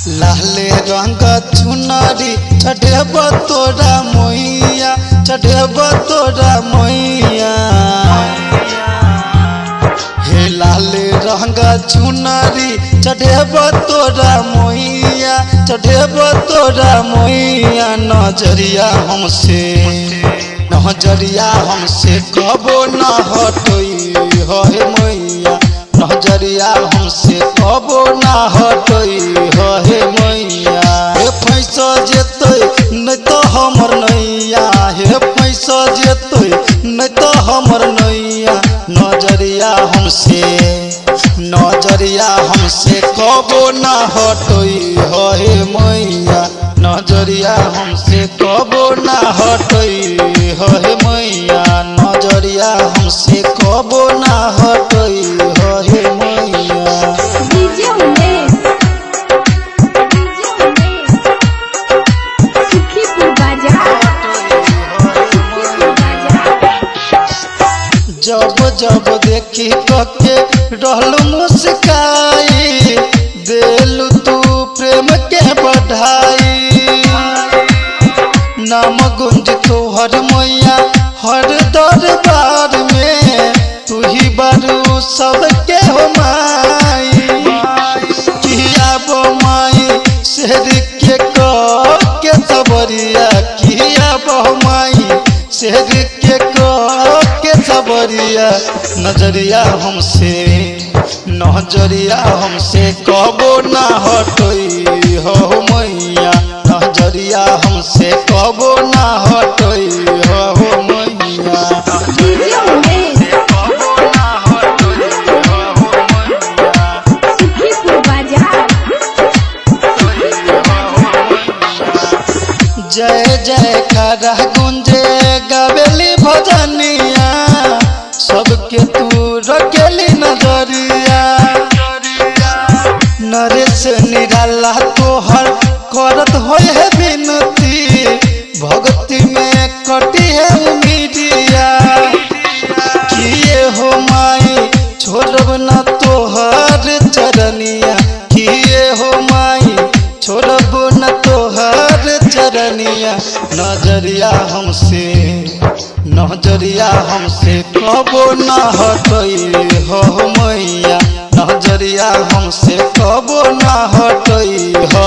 लाले रंग चुनरी चढ़ेब तोरा मैया, चढ़ेब तोरा मैया। हे लाले रंग चुनरी चढ़ेब तोरा मैया, चढ़ेब तोरा मैया। नजरिया हमसे कबो न हटई हे मैया, नजरिया हमसे कबो न हटई हे मैया। हे पैसा जेतै नहीं तो हमर नैया, हे पैसा जेतै नहीं तो हमर नैया। नजरिया हमसे कबो न हटई हे मैया, नजरिया हमसे कबो न हटई हे मैया। नजरिया हमसे कबो न हटई हे मैया। जब जब देखी के रहल मुस्काई, दिल तू प्रेम के बढ़ाई। नाम गुंज तोहर मैया हर दरबार में, तू ही बारू सबके हो माई। किया बो माई शेर के सबरिया, किया बो माई शेर के सबरिया। नजरिया हमसे कबो न हटई हो मैया, नजरिया हमसे कबो न हटई हो मैया। जय जय खरा गुंजे गवेली भजनिया, सबके तू रखेली नजरिया। नरेश निराला तोहर करत होय है विनती, भक्ति में कटी है उम्मीदिया। किए हो माई छोड़ब न तोहर चरनिया, किए हो माई छोड़ब न तोहर चरनिया। नजरिया हमसे कबो न हटई हो मैया, नजरिया हमसे कबो न हटई हो